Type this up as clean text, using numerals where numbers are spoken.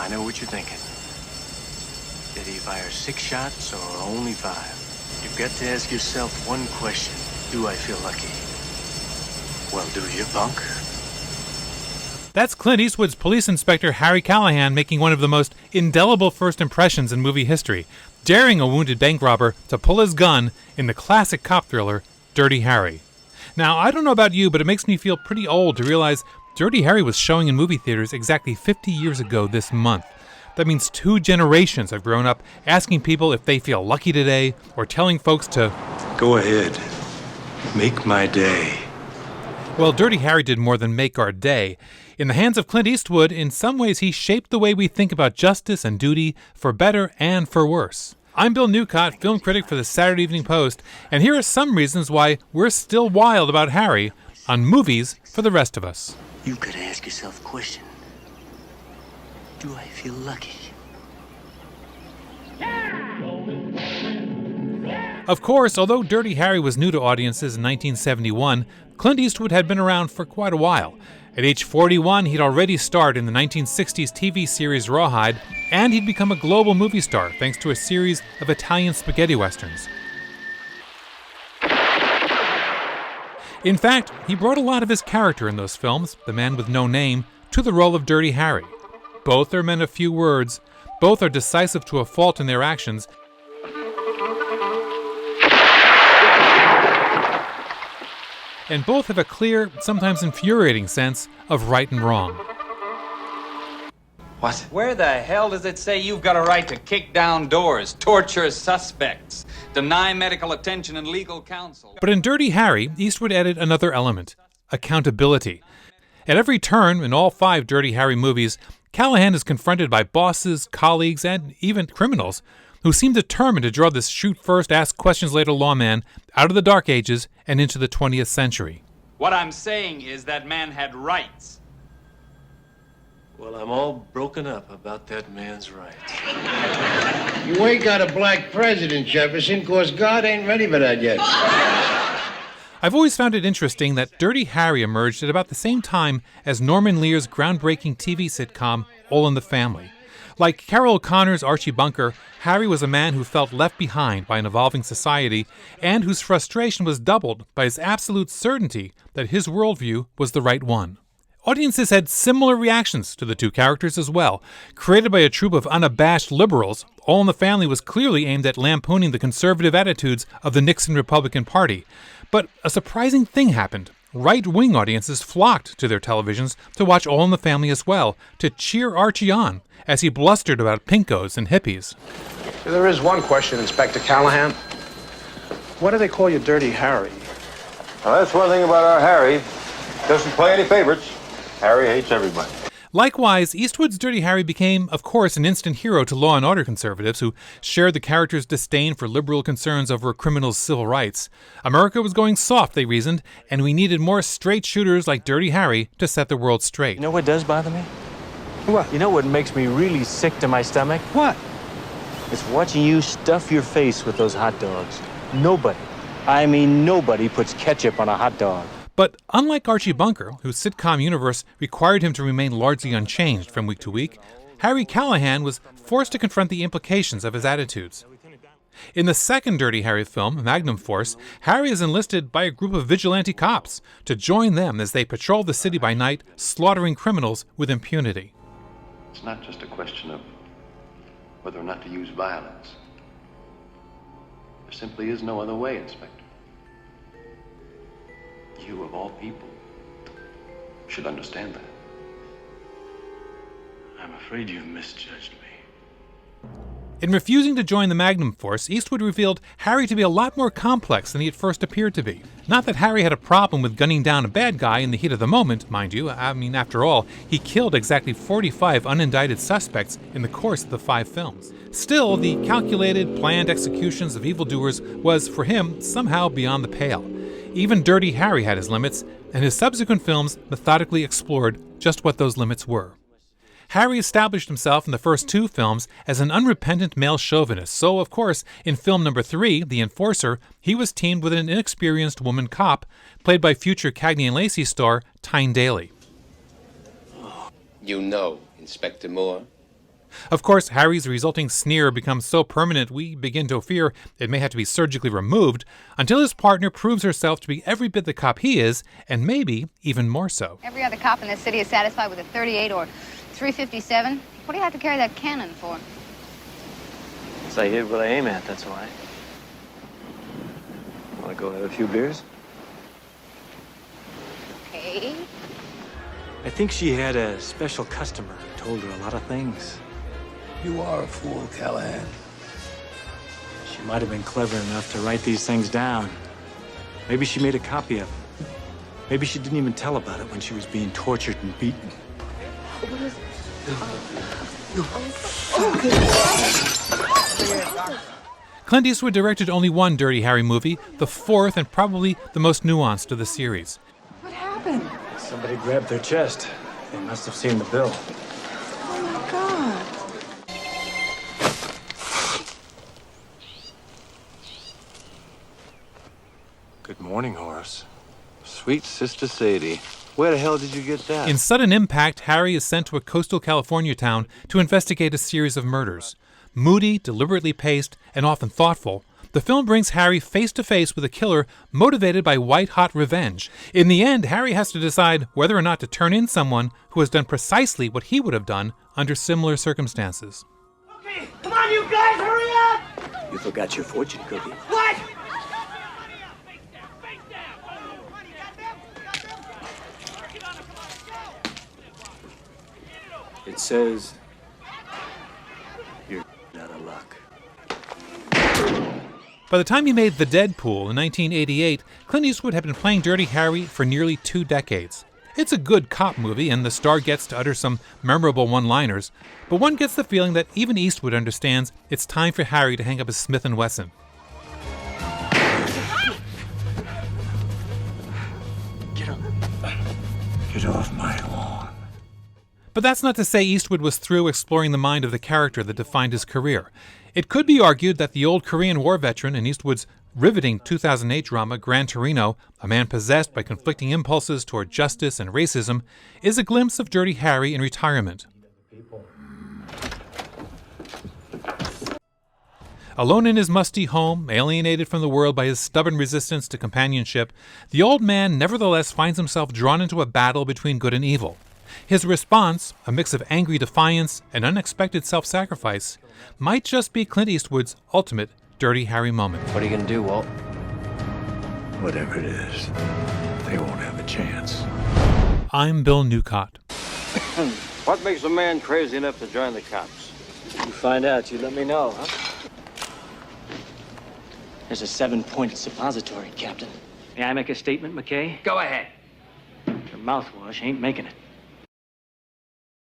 I know what you're thinking. Did he fire 6 shots or only 5? You've got to ask yourself one question. Do I feel lucky? Well, do you, punk? That's Clint Eastwood's police inspector Harry Callahan making one of the most indelible first impressions in movie history, daring a wounded bank robber to pull his gun in the classic cop thriller, Dirty Harry. Now, I don't know about you, but it makes me feel pretty old to realize Dirty Harry was showing in movie theaters exactly 50 years ago this month. That means 2 generations have grown up asking people if they feel lucky today, or telling folks to go ahead. Make my day. Well, Dirty Harry did more than make our day. In the hands of Clint Eastwood, in some ways he shaped the way we think about justice and duty, for better and for worse. I'm Bill Newcott, film critic for the Saturday Evening Post, and here are some reasons why we're still wild about Harry on Movies for the Rest of Us. You've got to ask yourself a question. Do I feel lucky? Of course, although Dirty Harry was new to audiences in 1971, Clint Eastwood had been around for quite a while. At age 41, he'd already starred in the 1960s TV series Rawhide, and he'd become a global movie star thanks to a series of Italian spaghetti westerns. In fact, he brought a lot of his character in those films, the man with no name, to the role of Dirty Harry. Both are men of few words, both are decisive to a fault in their actions, and both have a clear, sometimes infuriating sense of right and wrong. What? Where the hell does it say you've got a right to kick down doors, torture suspects, deny medical attention and legal counsel? But in Dirty Harry, Eastwood added another element: accountability. At every turn in all 5 Dirty Harry movies, Callahan is confronted by bosses, colleagues, and even criminals who seem determined to draw this shoot-first, ask-questions-later lawman out of the Dark Ages and into the 20th century. What I'm saying is that man had rights. Well, I'm all broken up about that man's rights. You ain't got a black president, Jefferson, 'cause God ain't ready for that yet. I've always found it interesting that Dirty Harry emerged at about the same time as Norman Lear's groundbreaking TV sitcom All in the Family. Like Carol O'Connor's Archie Bunker, Harry was a man who felt left behind by an evolving society and whose frustration was doubled by his absolute certainty that his worldview was the right one. Audiences had similar reactions to the 2 characters as well. Created by a troupe of unabashed liberals, All in the Family was clearly aimed at lampooning the conservative attitudes of the Nixon Republican Party. But a surprising thing happened. Right-wing audiences flocked to their televisions to watch All in the Family as well, to cheer Archie on as he blustered about pinkos and hippies. So there is one question, Inspector Callahan. Why do they call you Dirty Harry? Well, that's one thing about our Harry. Doesn't play any favorites. Harry hates everybody. Likewise, Eastwood's Dirty Harry became, of course, an instant hero to law and order conservatives who shared the character's disdain for liberal concerns over criminals' civil rights. America was going soft, they reasoned, and we needed more straight shooters like Dirty Harry to set the world straight. You know what does bother me? What? You know what makes me really sick to my stomach? What? It's watching you stuff your face with those hot dogs. Nobody, I mean nobody, puts ketchup on a hot dog. But unlike Archie Bunker, whose sitcom universe required him to remain largely unchanged from week to week, Harry Callahan was forced to confront the implications of his attitudes. In the second Dirty Harry film, Magnum Force, Harry is enlisted by a group of vigilante cops to join them as they patrol the city by night, slaughtering criminals with impunity. It's not just a question of whether or not to use violence. There simply is no other way, Inspector. You, of all people, should understand that. I'm afraid you've misjudged me. In refusing to join the Magnum Force, Eastwood revealed Harry to be a lot more complex than he at first appeared to be. Not that Harry had a problem with gunning down a bad guy in the heat of the moment, mind you. I mean, after all, he killed exactly 45 unindicted suspects in the course of the 5 films. Still, the calculated, planned executions of evildoers was, for him, somehow beyond the pale. Even Dirty Harry had his limits, and his subsequent films methodically explored just what those limits were. Harry established himself in the first 2 films as an unrepentant male chauvinist, so, of course, in film number 3, The Enforcer, he was teamed with an inexperienced woman cop, played by future Cagney and Lacey star Tyne Daly. You know, Inspector Moore, Of course, Harry's resulting sneer becomes so permanent we begin to fear it may have to be surgically removed until his partner proves herself to be every bit the cop he is, and maybe even more so. Every other cop in this city is satisfied with a 38 or 357. What do you have to carry that cannon for? So I hit what I aim at, that's why. Want to go have a few beers? Okay. I think she had a special customer who told her a lot of things. You are a fool, Callahan. She might have been clever enough to write these things down. Maybe she made a copy of them. Maybe she didn't even tell about it when she was being tortured and beaten. Clint Eastwood directed only one Dirty Harry movie, the fourth and probably the most nuanced of the series. What happened? Somebody grabbed their chest. They must have seen the bill. Oh my God. Good morning, Horace. Sweet Sister Sadie. Where the hell did you get that? In sudden impact, Harry is sent to a coastal California town to investigate a series of murders. Moody, deliberately paced, and often thoughtful, the film brings Harry face to face with a killer motivated by white-hot revenge. In the end, Harry has to decide whether or not to turn in someone who has done precisely what he would have done under similar circumstances. Okay, come on, you guys, hurry up! You forgot your fortune cookie. What? It says you're out of luck. By the time he made The Deadpool in 1988, Clint Eastwood had been playing Dirty Harry for nearly 2 decades. It's a good cop movie, and the star gets to utter some memorable one-liners, but one gets the feeling that even Eastwood understands it's time for Harry to hang up his Smith & Wesson. Get off my lawn. But that's not to say Eastwood was through exploring the mind of the character that defined his career. It could be argued that the old Korean War veteran in Eastwood's riveting 2008 drama Gran Torino, a man possessed by conflicting impulses toward justice and racism, is a glimpse of Dirty Harry in retirement. Alone in his musty home, alienated from the world by his stubborn resistance to companionship, the old man nevertheless finds himself drawn into a battle between good and evil. His response, a mix of angry defiance and unexpected self-sacrifice, might just be Clint Eastwood's ultimate Dirty Harry moment. What are you gonna do, Walt? Whatever it is, they won't have a chance. I'm Bill Newcott. What makes a man crazy enough to join the cops? You find out, you let me know, huh? There's a 7-point suppository, Captain. May I make a statement, McKay? Go ahead. Your mouthwash ain't making it.